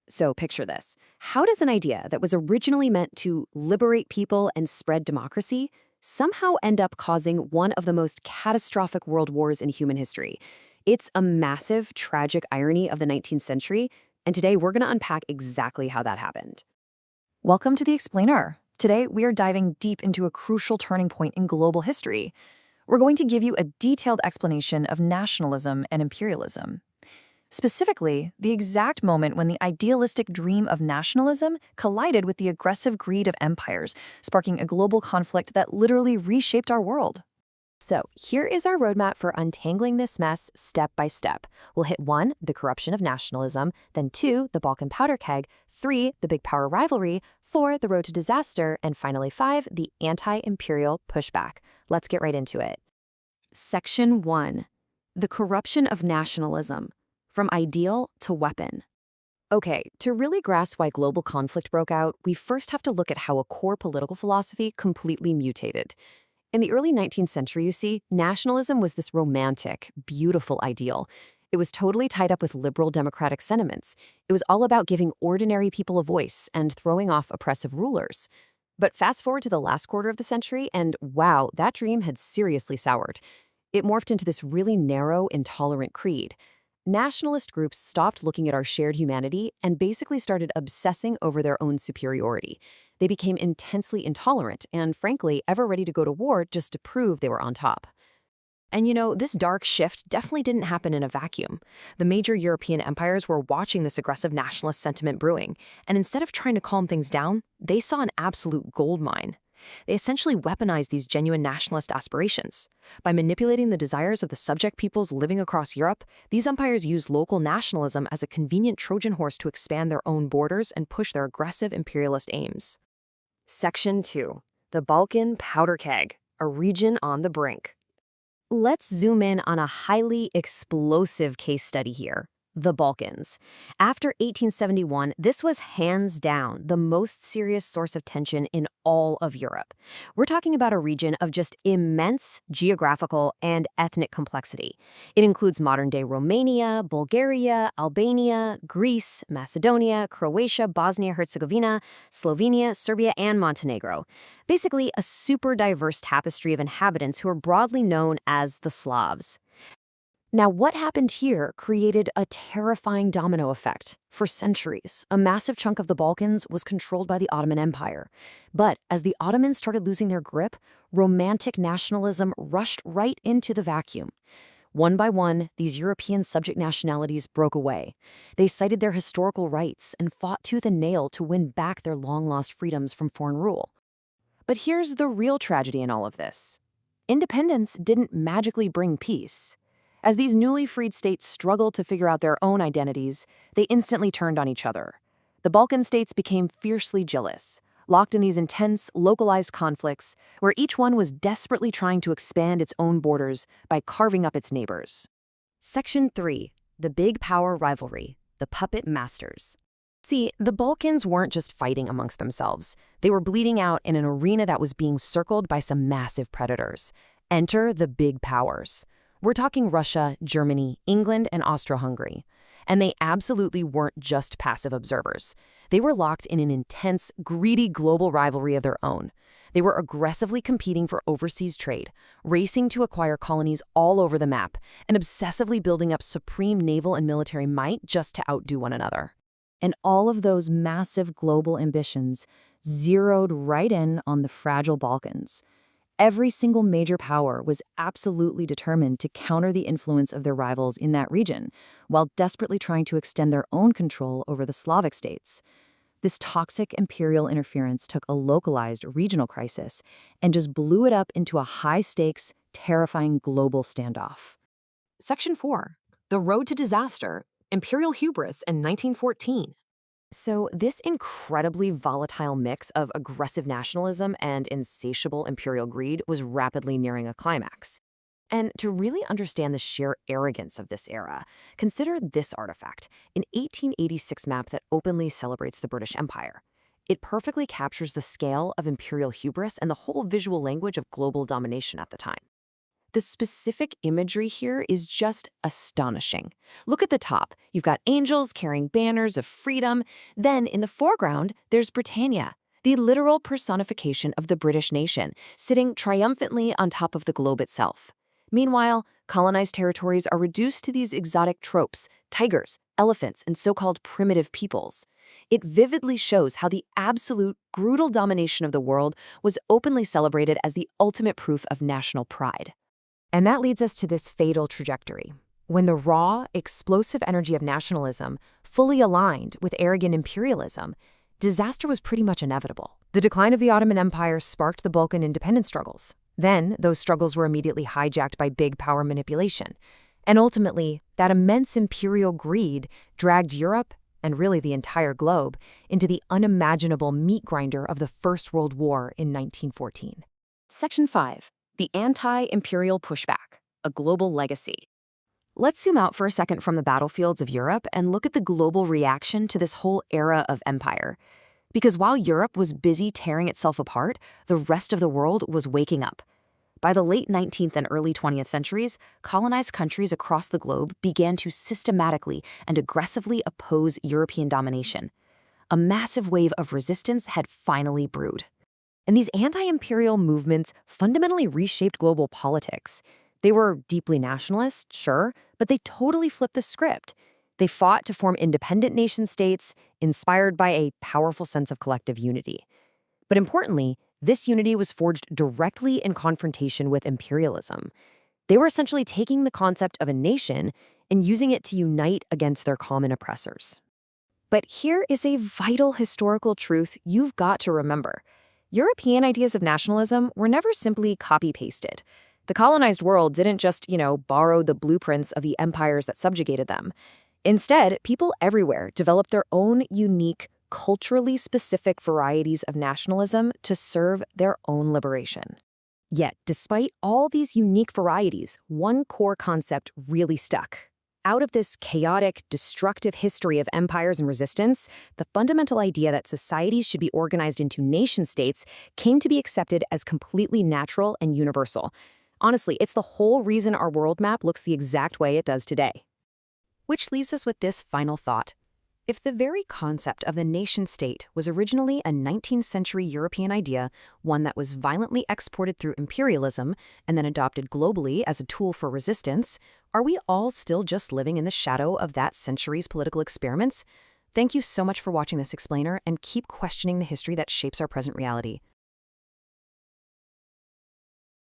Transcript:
So picture this. How does an idea that was originally meant to liberate people and spread democracy somehow end up causing one of the most catastrophic world wars in human history? It's a massive, tragic irony of the 19th century, and today we're going to unpack exactly how that happened. Welcome to The Explainer. Today, we are diving deep into a crucial turning point in global history. We're going to give you a detailed explanation of nationalism and imperialism. Specifically, the exact moment when the idealistic dream of nationalism collided with the aggressive greed of empires, sparking a global conflict that literally reshaped our world. So, here is our roadmap for untangling this mess step by step. We'll hit 1, the corruption of nationalism, then 2, the Balkan powder keg, 3, the big power rivalry, 4, the road to disaster, and finally 5, the anti-imperial pushback. Let's get right into it. Section 1, the corruption of nationalism, from ideal to weapon. Okay, to really grasp why global conflict broke out, we first have to look at how a core political philosophy completely mutated. In the early 19th century, you see, nationalism was this romantic, beautiful ideal. It was totally tied up with liberal democratic sentiments. It was all about giving ordinary people a voice and throwing off oppressive rulers. But fast forward to the last quarter of the century, and wow, that dream had seriously soured. It morphed into this really narrow, intolerant creed. Nationalist groups stopped looking at our shared humanity and basically started obsessing over their own superiority. They became intensely intolerant and, frankly, ever ready to go to war just to prove they were on top. And this dark shift definitely didn't happen in a vacuum. The major European empires were watching this aggressive nationalist sentiment brewing, and instead of trying to calm things down, they saw an absolute goldmine. They essentially weaponized these genuine nationalist aspirations. By manipulating the desires of the subject peoples living across Europe, these empires used local nationalism as a convenient Trojan horse to expand their own borders and push their aggressive imperialist aims. Section 2. The Balkan powder keg, a region on the brink. Let's zoom in on a highly explosive case study here. The Balkans. After 1871, this was hands down the most serious source of tension in all of Europe. We're talking about a region of just immense geographical and ethnic complexity. It includes modern-day Romania, Bulgaria, Albania, Greece, Macedonia, Croatia, Bosnia-Herzegovina, Slovenia, Serbia, and Montenegro. Basically, a super diverse tapestry of inhabitants who are broadly known as the Slavs. Now, what happened here created a terrifying domino effect. For centuries, a massive chunk of the Balkans was controlled by the Ottoman Empire. But as the Ottomans started losing their grip, romantic nationalism rushed right into the vacuum. One by one, these European subject nationalities broke away. They cited their historical rights and fought tooth and nail to win back their long-lost freedoms from foreign rule. But here's the real tragedy in all of this. Independence didn't magically bring peace. As these newly freed states struggled to figure out their own identities, they instantly turned on each other. The Balkan states became fiercely jealous, locked in these intense, localized conflicts where each one was desperately trying to expand its own borders by carving up its neighbors. Section 3. The big power rivalry, the puppet masters. See, the Balkans weren't just fighting amongst themselves. They were bleeding out in an arena that was being circled by some massive predators. Enter the big powers. We're talking Russia, Germany, England, and Austro-Hungary. And they absolutely weren't just passive observers. They were locked in an intense, greedy global rivalry of their own. They were aggressively competing for overseas trade, racing to acquire colonies all over the map, and obsessively building up supreme naval and military might just to outdo one another. And all of those massive global ambitions zeroed right in on the fragile Balkans. Every single major power was absolutely determined to counter the influence of their rivals in that region, while desperately trying to extend their own control over the Slavic states. This toxic imperial interference took a localized regional crisis and just blew it up into a high-stakes, terrifying global standoff. Section 4. The Road to Disaster, Imperial Hubris in 1914. So this incredibly volatile mix of aggressive nationalism and insatiable imperial greed was rapidly nearing a climax. And to really understand the sheer arrogance of this era, consider this artifact, an 1886 map that openly celebrates the British Empire. It perfectly captures the scale of imperial hubris and the whole visual language of global domination at the time. the specific imagery here is just astonishing. Look at the top. You've got angels carrying banners of freedom. Then in the foreground, there's Britannia, the literal personification of the British nation, sitting triumphantly on top of the globe itself. Meanwhile, colonized territories are reduced to these exotic tropes, tigers, elephants, and so-called primitive peoples. It vividly shows how the absolute, brutal domination of the world was openly celebrated as the ultimate proof of national pride. And that leads us to this fatal trajectory. When the raw, explosive energy of nationalism fully aligned with arrogant imperialism, disaster was pretty much inevitable. The decline of the Ottoman Empire sparked the Balkan independence struggles. Then, those struggles were immediately hijacked by big power manipulation. And ultimately, that immense imperial greed dragged Europe, and really the entire globe, into the unimaginable meat grinder of the First World War in 1914. Section 5. The Anti-Imperial Pushback, a Global Legacy. Let's zoom out for a second from the battlefields of Europe and look at the global reaction to this whole era of empire. Because while Europe was busy tearing itself apart, the rest of the world was waking up. By the late 19th and early 20th centuries, colonized countries across the globe began to systematically and aggressively oppose European domination. A massive wave of resistance had finally brewed. And these anti-imperial movements fundamentally reshaped global politics. They were deeply nationalist, sure, but they totally flipped the script. They fought to form independent nation-states, inspired by a powerful sense of collective unity. But importantly, this unity was forged directly in confrontation with imperialism. They were essentially taking the concept of a nation and using it to unite against their common oppressors. But here is a vital historical truth you've got to remember. European ideas of nationalism were never simply copy-pasted. The colonized world didn't just, borrow the blueprints of the empires that subjugated them. Instead, people everywhere developed their own unique, culturally specific varieties of nationalism to serve their own liberation. Yet, despite all these unique varieties, one core concept really stuck. Out of this chaotic, destructive history of empires and resistance, the fundamental idea that societies should be organized into nation-states came to be accepted as completely natural and universal. Honestly, it's the whole reason our world map looks the exact way it does today. Which leaves us with this final thought. If the very concept of the nation-state was originally a 19th century European idea, one that was violently exported through imperialism and then adopted globally as a tool for resistance, are we all still just living in the shadow of that century's political experiments? Thank you so much for watching this explainer, and keep questioning the history that shapes our present reality.